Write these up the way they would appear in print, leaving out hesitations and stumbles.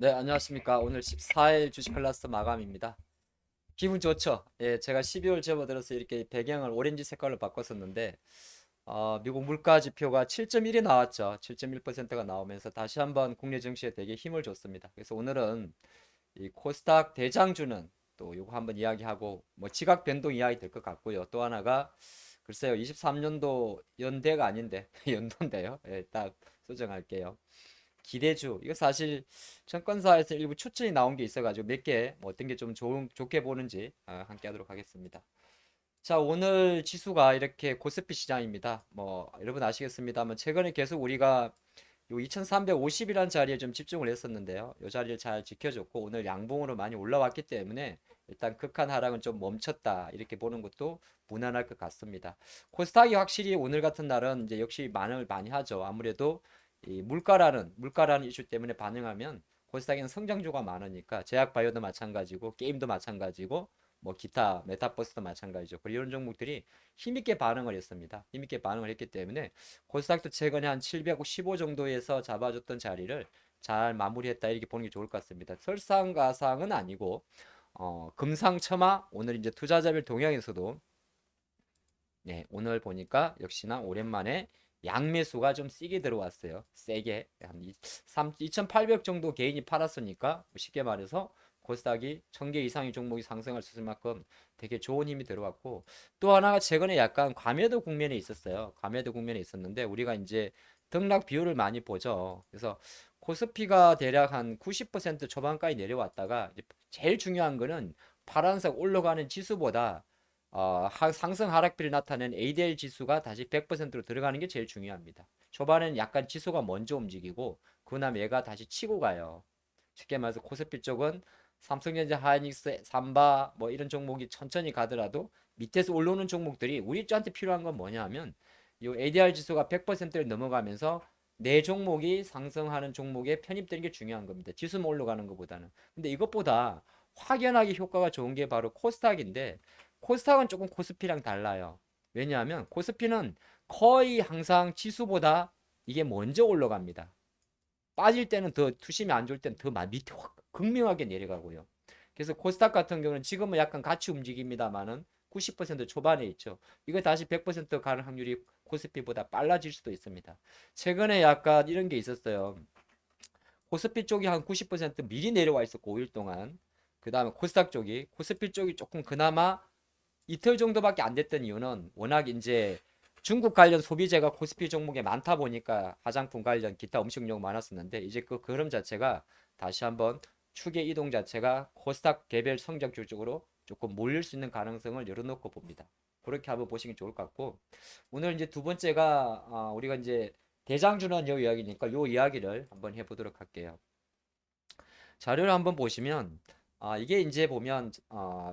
네, 안녕하십니까. 오늘 14일 주식 클래스 마감입니다. 기분 좋죠? 예, 제가 12월 접어들어서 이렇게 배경을 오렌지 색깔로 바꿨었는데, 미국 물가 지표가 7.1이 나왔죠. 7.1%가 나오면서 다시 한번 국내 증시에 되게 힘을 줬습니다. 그래서 오늘은 이 코스닥 대장주는 또 요거 한번 이야기하고, 뭐 지각 변동 이야기 될 것 같고요. 또 하나가, 글쎄요, 23년도 연대가 아닌데, 연도인데요. 예, 딱 수정할게요. 기대주 이거 사실 증권사에서 일부 추천이 나온 게 있어가지고 몇 개 어떤 게 좀 좋게 보는지 함께 하도록 하겠습니다. 자, 오늘 지수가 이렇게 코스피 시장입니다. 뭐 여러분 아시겠습니다만 최근에 계속 우리가 요 2350이라는 자리에 좀 집중을 했었는데요. 이 자리를 잘 지켜줬고 오늘 양봉으로 많이 올라왔기 때문에 일단 극한 하락은 좀 멈췄다 이렇게 보는 것도 무난할 것 같습니다. 코스닥이 확실히 오늘 같은 날은 이제 역시 반응을 많이 하죠. 아무래도 이 물가라는 이슈 때문에 반응하면 코스닥에는 성장주가 많으니까 제약바이오도 마찬가지고 게임도 마찬가지고 뭐 기타 메타버스도 마찬가지죠. 그리고 이런 종목들이 힘있게 반응을 했습니다. 힘있게 반응을 했기 때문에 코스닥도 최근에 한 715 정도에서 잡아줬던 자리를 잘 마무리했다 이렇게 보는 게 좋을 것 같습니다. 설상가상은 아니고 금상첨화 오늘 이제 투자자별 동향에서도 네, 오늘 보니까 역시나 오랜만에 양매수가 좀 세게 들어왔어요. 세게 한 2,800 정도 개인이 팔았으니까 쉽게 말해서 코스닥이 1,000개 이상의 종목이 상승할 수 있을 만큼 되게 좋은 힘이 들어왔고 또 하나가 최근에 약간 과매도 국면에 있었어요. 과매도 국면에 있었는데 우리가 이제 등락 비율을 많이 보죠. 그래서 코스피가 대략 한 90% 초반까지 내려왔다가 이제 제일 중요한 거는 파란색 올라가는 지수보다 상승 하락비를 나타낸 ADL 지수가 다시 100%로 들어가는 게 제일 중요합니다. 초반에는 약간 지수가 먼저 움직이고 그 다음 얘가 다시 치고 가요. 쉽게 말해서 코스피 쪽은 삼성전자, 하이닉스, 삼바 뭐 이런 종목이 천천히 가더라도 밑에서 올라오는 종목들이 우리 한테 필요한 건 뭐냐면 이 ADR 지수가 100%를 넘어가면서 내 종목이 상승하는 종목에 편입되는 게 중요한 겁니다. 지수만 올라가는 것보다는. 근데 이것보다 확연하게 효과가 좋은 게 바로 코스닥인데 코스닥은 조금 코스피랑 달라요. 왜냐하면 코스피는 거의 항상 지수보다 이게 먼저 올라갑니다. 빠질 때는 더 투심이 안 좋을 때는 더 밑에 확 극명하게 내려가고요. 그래서 코스닥 같은 경우는 지금은 약간 같이 움직입니다만은 90% 초반에 있죠. 이거 다시 100% 가는 확률이 코스피보다 빨라질 수도 있습니다. 최근에 약간 이런 게 있었어요. 코스피 쪽이 한 90% 미리 내려와 있었고 5일 동안. 그 다음에 코스피 쪽이 조금 그나마 이틀 정도밖에 안 됐던 이유는 워낙 이제 중국 관련 소비재가 코스피 종목에 많다 보니까 화장품 관련 기타 음식료 많았었는데 이제 그 흐름 자체가 다시 한번 축의 이동 자체가 코스닥 개별 성장주 쪽으로 조금 몰릴 수 있는 가능성을 열어놓고 봅니다. 그렇게 한번 보시면 좋을 것 같고 오늘 이제 두 번째가 우리가 이제 대장주는 요 이야기니까 요 이야기를 한번 해보도록 할게요. 자료를 한번 보시면 이게 이제 보면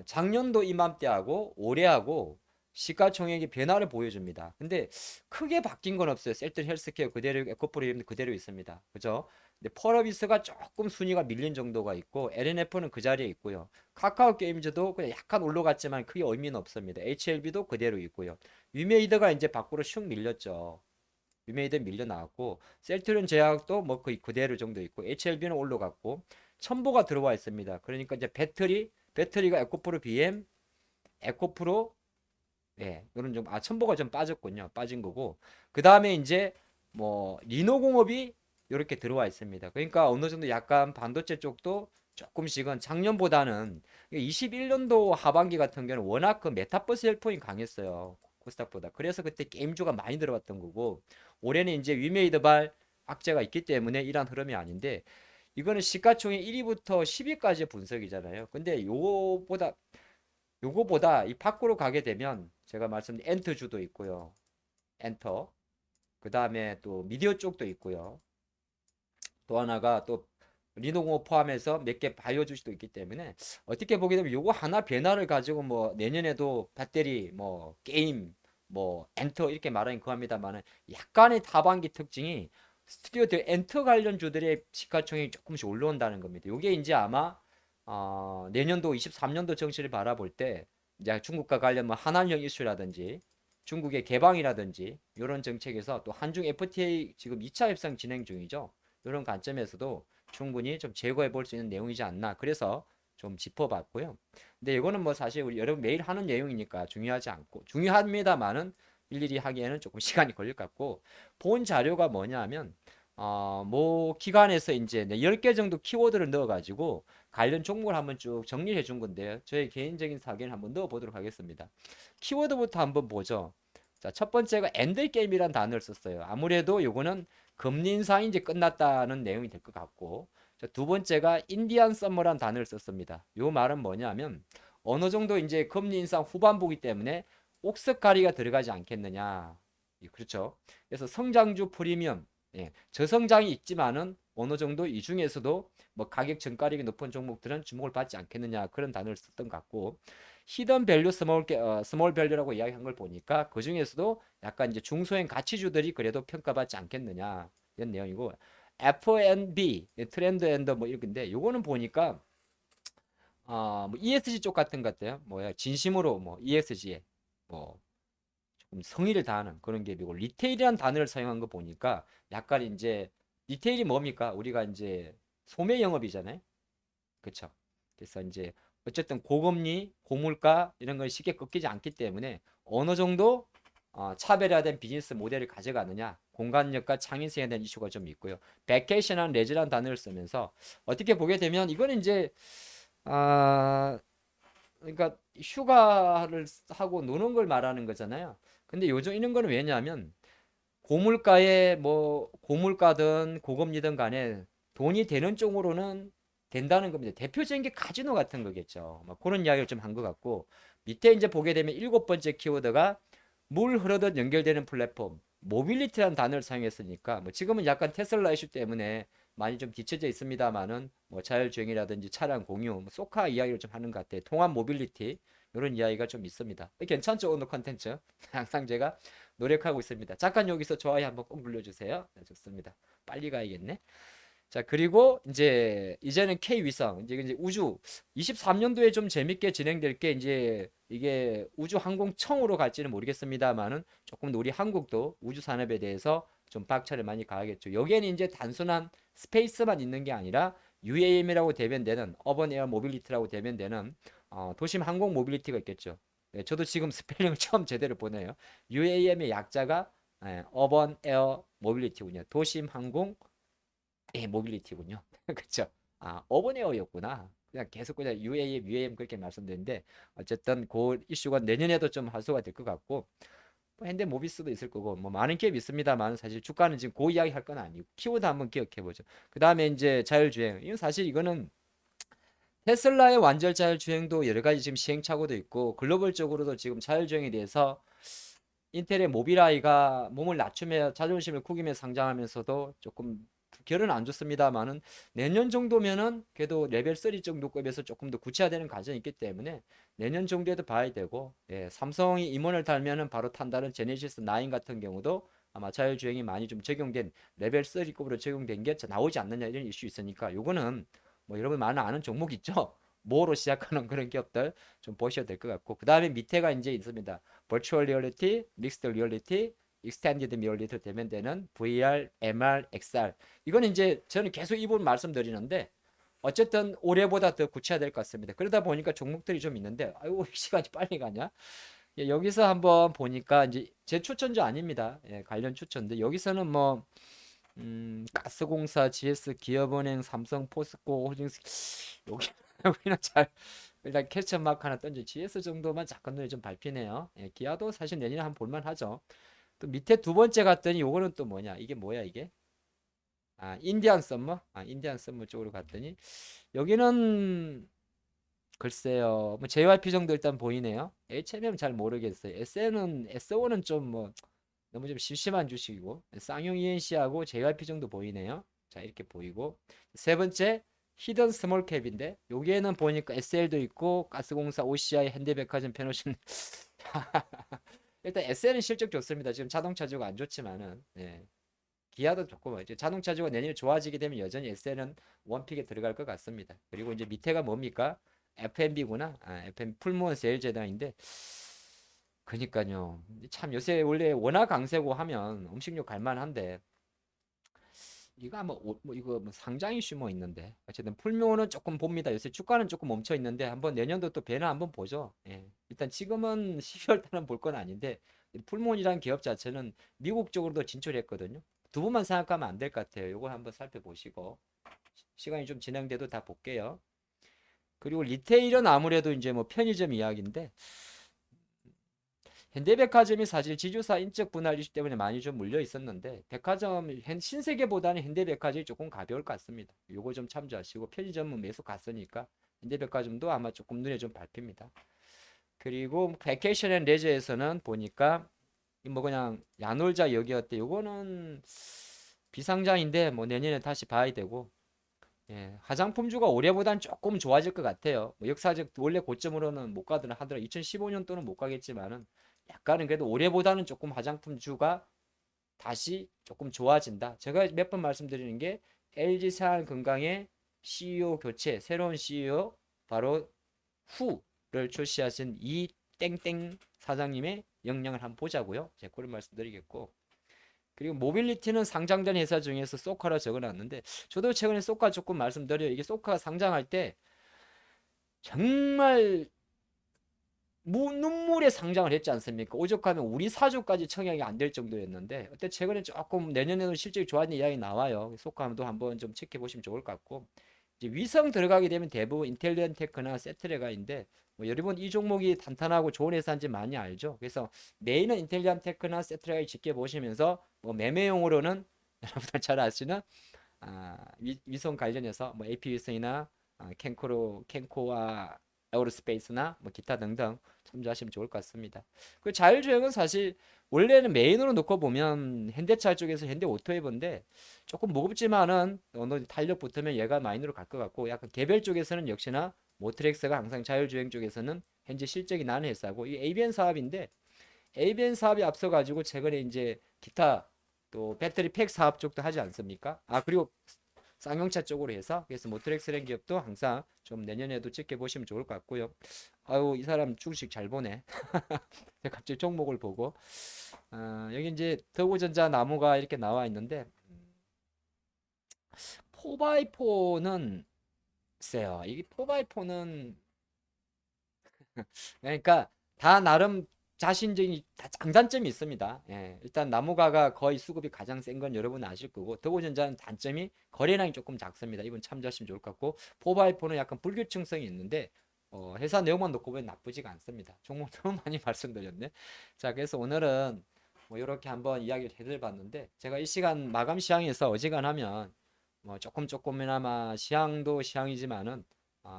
작년도 이맘때하고 올해하고 시가총액의 변화를 보여줍니다. 근데 크게 바뀐 건 없어요. 셀트 헬스케어 그대로 에코프로 그대로 있습니다. 그죠? 근데 펄어비스가 조금 순위가 밀린 정도가 있고 LNF는 그 자리에 있고요. 카카오 게임즈도 그냥 약간 올라갔지만 크게 의미는 없습니다. HLB도 그대로 있고요. 위메이드가 이제 밖으로 슉 밀렸죠. 위메이드 밀려 나왔고 셀트리온 제약도 뭐 거의 그대로 정도 있고 HLB는 올라갔고 첨보가 들어와 있습니다. 그러니까 이제 배터리가 에코프로 BM, 에코프로 예, 이런 좀 첨보가 좀 빠졌군요. 빠진 거고 그 다음에 이제 뭐 리노공업이 이렇게 들어와 있습니다. 그러니까 어느 정도 약간 반도체 쪽도 조금씩은 작년보다는 21년도 하반기 같은 경우는 워낙 그 메타버스 헬폰이 강했어요. 코스닥보다. 그래서 그때 게임주가 많이 들어왔던 거고 올해는 이제 위메이드발 악재가 있기 때문에 이러한 흐름이 아닌데 이거는 시가총액 1위부터 10위까지 분석이잖아요. 근데 요거보다 이 밖으로 가게 되면 제가 말씀드린 엔터주도 있고요. 엔터. 그 다음에 또 미디어 쪽도 있고요. 또 하나가 또 리노공업 포함해서 몇 개 바이오 주식도 있기 때문에 어떻게 보게 되면 요거 하나 변화를 가지고 뭐 내년에도 배터리 뭐 게임 뭐 엔터 이렇게 말하긴 그합니다만은 약간의 하반기 특징이 스튜디오들 엔터 관련주들의 시가총액이 조금씩 올라온다는 겁니다. 요게 이제 아마 내년도 23년도 정치를 바라볼 때 이제 중국과 관련 뭐 한한령 이슈라든지 중국의 개방이라든지 이런 정책에서 또 한중 FTA 지금 2차 협상 진행 중이죠. 이런 관점에서도 충분히 좀 제거해 볼 수 있는 내용이지 않나. 그래서 좀 짚어봤고요. 근데 이거는 뭐 사실 우리 여러분 매일 하는 내용이니까 중요하지 않고 중요합니다만은 일일이 하기에는 조금 시간이 걸릴 것 같고 본 자료가 뭐냐면 뭐 기관에서 이제 10개 정도 키워드를 넣어가지고 관련 종목을 한번 쭉 정리해 준 건데요. 저의 개인적인 사견을 한번 넣어 보도록 하겠습니다. 키워드부터 한번 보죠. 자, 첫 번째가 엔드 게임이란 단어를 썼어요. 아무래도 요거는 금리 인상이 이제 끝났다는 내용이 될 것 같고, 자, 두 번째가 인디안 썸머란 단어를 썼습니다. 요 말은 뭐냐면 어느 정도 이제 금리 인상 후반부기 때문에 옥석가리가 들어가지 않겠느냐. 그렇죠. 그래서 성장주 프리미엄, 저성장이 있지만은 어느 정도 이 중에서도 뭐 가격 전가력이 높은 종목들은 주목을 받지 않겠느냐 그런 단어를 썼던 것 같고 히든 밸류 스몰 밸류라고 이야기한 걸 보니까 그 중에서도 약간 이제 중소형 가치주들이 그래도 평가받지 않겠느냐 이런 내용이고 F&B 트렌드 앤더 뭐 이렇게인데 요거는 보니까 뭐 ESG 쪽 같은 것 같아요. 뭐야 진심으로 뭐 ESG에 뭐 조금 성의를 다하는 그런 갭이고 리테일이라는 단어를 사용한 거 보니까 약간 이제 리테일이 뭡니까? 우리가 이제 소매 영업이잖아요. 그렇죠. 그래서 이제 어쨌든 고금리, 고물가 이런 걸 쉽게 꺾이지 않기 때문에 어느 정도 차별화된 비즈니스 모델을 가져가느냐 공간력과 창의성에 대한 이슈가 좀 있고요. 베케이션한 레저라는 단어를 쓰면서 어떻게 보게 되면 이거는 이제 아 그러니까 휴가를 하고 노는 걸 말하는 거잖아요. 근데 요즘 이런 거는 왜냐하면 고물가에 뭐 고물가든 고금리든 간에 돈이 되는 쪽으로는 된다는 겁니다. 대표적인 게 카지노 같은 거겠죠. 뭐 그런 이야기를 좀 한 것 같고 밑에 이제 보게 되면 일곱 번째 키워드가 물 흐르듯 연결되는 플랫폼 모빌리티라는 단어를 사용했으니까 뭐 지금은 약간 테슬라 이슈 때문에 많이 좀 뒤쳐져 있습니다만은 뭐 자율주행이라든지 차량 공유 뭐 소카 이야기를 좀 하는 것 같아요. 통합 모빌리티 이런 이야기가 좀 있습니다. 괜찮죠 오늘 컨텐츠 항상 제가 노력하고 있습니다. 잠깐 여기서 좋아요 한번 꼭 눌러주세요. 네, 좋습니다. 빨리 가야겠네. 자, 그리고 이제는 K 위성, 이제 우주 23년도에 좀 재밌게 진행될 게 이제 이게 우주 항공청으로 갈지는 모르겠습니다만은 조금 더 우리 한국도 우주 산업에 대해서 좀 박차를 많이 가하겠죠. 여기에는 이제 단순한 스페이스만 있는 게 아니라 UAM이라고 대변되는 어번 에어 모빌리티라고 대변되는 도심 항공 모빌리티가 있겠죠. 네, 저도 지금 스펠링을 처음 제대로 보네요. UAM의 약자가 어번 에어 모빌리티군요. 도심 항공 모빌리티군요. 그렇죠. 어버네어였구나. 그냥 계속 그냥 UAM 그렇게 말씀드렸는데 어쨌든 그 이슈가 내년에도 좀 활성화 될 것 같고 뭐 현대 모비스도 있을 거고 뭐 많은 기업이 있습니다만 사실 주가는 지금 그 이야기 할 건 아니고 키워드 한번 기억해 보죠. 그 다음에 이제 자율주행. 이건 사실 이거는 테슬라의 완전 자율주행도 여러 가지 지금 시행착오도 있고 글로벌적으로도 지금 자율주행에 대해서 인텔의 모빌아이가 몸을 낮추며 자존심을 구기며 상장하면서도 조금 결은 안 좋습니다만은 내년 정도면은 그래도 레벨 3 정도급에서 조금 더 구체화되는 과정이 있기 때문에 내년 정도에도 봐야 되고 삼성이 임원을 달면은 바로 탄다는 제네시스 9 같은 경우도 아마 자율주행이 많이 좀 적용된 레벨 3급으로 적용된 게 나오지 않느냐 이런 이슈 있으니까 요거는 뭐 여러분 많은 아는 종목 있죠. 뭐로 시작하는 그런 기업들 좀 보셔야 될 것 같고 그 다음에 밑에가 이제 있습니다. 버추얼 리얼리티, 믹스드 리얼리티, 익스텐디드 리얼리티 되면 되는 VR, MR, XR. 이거는 이제 저는 계속 이 부분 말씀드리는데 어쨌든 올해보다 더 구체화될 것 같습니다. 그러다 보니까 종목들이 좀 있는데 아이고 시간이 빨리 가냐? 여기서 한번 보니까 이제 제 추천주 아닙니다. 관련 추천인데 여기서는 뭐 가스공사, GS, 기업은행, 삼성, 포스코, 홀딩스 여기 여기는 잘 일단 캐치 마크 하나 던져 GS 정도만 잠깐 눈에 좀 밟히네요. 기아도 사실 내년에 한번 볼만하죠. 또 밑에 두 번째 갔더니 요거는 또 뭐냐? 이게 뭐야 이게? 인디안 썸머? 인디안 썸머 쪽으로 갔더니 여기는 글쎄요. 뭐 JYP 정도 일단 보이네요. HMM 잘 모르겠어요. SO는 좀 뭐 너무 좀 심심한 주식이고 쌍용 ENC하고 JYP 정도 보이네요. 자 이렇게 보이고 세 번째 히든 스몰 캡인데 여기에는 보니까 SL도 있고 가스공사, OCI, 현대백화점, 페노신 일단 SL은 실적 좋습니다. 지금 자동차주가 안 좋지만은 기아도 좋고 이제 자동차주가 내년에 좋아지게 되면 여전히 SL은 원픽에 들어갈 것 같습니다. 그리고 이제 밑에가 뭡니까? FMB구나. FM 풀무원 세일제당인데 그니까요. 참 요새 원래 워낙 강세고 하면 음식료 갈만한데 이거 아마 이거 뭐 상장 이슈 뭐 있는데 어쨌든 풀묘는 조금 봅니다. 요새 주가는 조금 멈춰 있는데 한번 내년도 또 배나 한번 보죠. 예. 일단 지금은 12월 달은 볼 건 아닌데 풀몬이라는 기업 자체는 미국 쪽으로도 진출했거든요. 두 분만 생각하면 안 될 것 같아요. 요거 한번 살펴보시고 시간이 좀 진행돼도 다 볼게요. 그리고 리테일은 아무래도 이제 뭐 편의점 이야기인데 현대백화점이 사실 지주사 인적 분할 이슈 때문에 많이 좀 물려 있었는데 백화점 신세계보다는 현대백화점이 조금 가벼울 것 같습니다. 요거 좀 참조하시고 편의점은 매수 갔으니까 현대백화점도 아마 조금 눈에 좀 밟힙니다. 그리고 베케이션 앤 레저에서는 보니까 뭐 그냥 야놀자 여기였대. 요거는 비상장인데 뭐 내년에 다시 봐야 되고 예, 화장품주가 올해보단 조금 좋아질 것 같아요. 뭐 역사적 원래 고점으로는 못 가더라 하더라. 2015년도는 못 가겠지만은 약간은 그래도 올해보다는 조금 화장품주가 다시 조금 좋아진다. 제가 몇 번 말씀드리는 게 LG 생활건강의 CEO 교체, 새로운 CEO 바로 후를 출시하신 이 땡땡 사장님의 역량을 한번 보자고요. 제가 그런 말씀드리겠고. 그리고 모빌리티는 상장된 회사 중에서 소카라 적어놨는데 저도 최근에 소카 조금 말씀드려요. 이게 소카 상장할 때 정말 눈물에 상장을 했지 않습니까? 오죽하면 우리 사주까지 청약이 안 될 정도였는데 어때 최근에 조금 내년에는 실적이 좋아지는 이야기 나와요. 소카도 한번 좀 지켜보시면 좋을 것 같고 이제 위성 들어가게 되면 대부분 인텔리언 테크나 세트레가인데 뭐 여러분 이 종목이 탄탄하고 좋은 회사인지 많이 알죠. 그래서 메인은 인텔리언 테크나 세트레가 지켜보시면서 뭐 매매용으로는 여러분들 잘 아시는 위성 관련해서 뭐 AP 위성이나 캔코와 에어로스페이스나 뭐 기타 등등 참조하시면 좋을 것 같습니다. 그 자율주행은 사실 원래는 메인으로 놓고 보면 현대차 쪽에서 현대오토웨이버인데 조금 무겁지만은 어느 탄력 붙으면 얘가 마이너로 갈 것 같고 약간 개별 쪽에서는 역시나 모트렉스가 항상 자율주행 쪽에서는 현재 실적이 나는 회사고 이 ABN 사업인데 ABN 사업이 앞서가지고 최근에 이제 기타 또 배터리 팩 사업 쪽도 하지 않습니까? 그리고 쌍용차 쪽으로 해서 그래서 모트렉스라는 기업도 항상 좀 내년에도 지켜보시면 좋을 것 같고요. 아유 이 사람 주식 잘 보네. 제가 갑자기 종목을 보고 여기 이제 더우전자 나무가 이렇게 나와 있는데 4x4는 글쎄요. 이게 4x4는 그러니까 다 나름 자신적인 다 장단점이 있습니다. 예, 일단 나무가가 거의 수급이 가장 센 건 여러분 아실 거고 더보전자는 단점이 거래량이 조금 작습니다. 이분 참조하시면 좋을 것 같고 4x4는 약간 불규칙성이 있는데 회사 내용만 놓고 보면 나쁘지가 않습니다. 종목 너무 많이 말씀드렸네. 자, 그래서 오늘은 뭐 이렇게 한번 이야기를 해드려봤는데 제가 이 시간 마감 시황에서 어지간하면 뭐 조금이나마 시황도 시황이지만은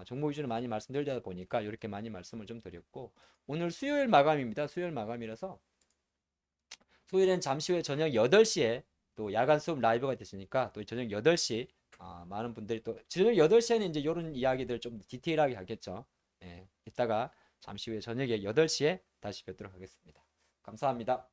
정보 위주로 많이 말씀드리다 보니까 이렇게 많이 말씀을 좀 드렸고 오늘 수요일 마감입니다. 수요일 마감이라서 수요일엔 잠시 후에 저녁 8시에 또 야간 수업 라이브가 됐으니까 또 저녁 8시 많은 분들이 또 저녁 8시에는 이제 이런 이야기들 좀 디테일하게 하겠죠. 예, 이따가 잠시 후에 저녁에 8시에 다시 뵙도록 하겠습니다. 감사합니다.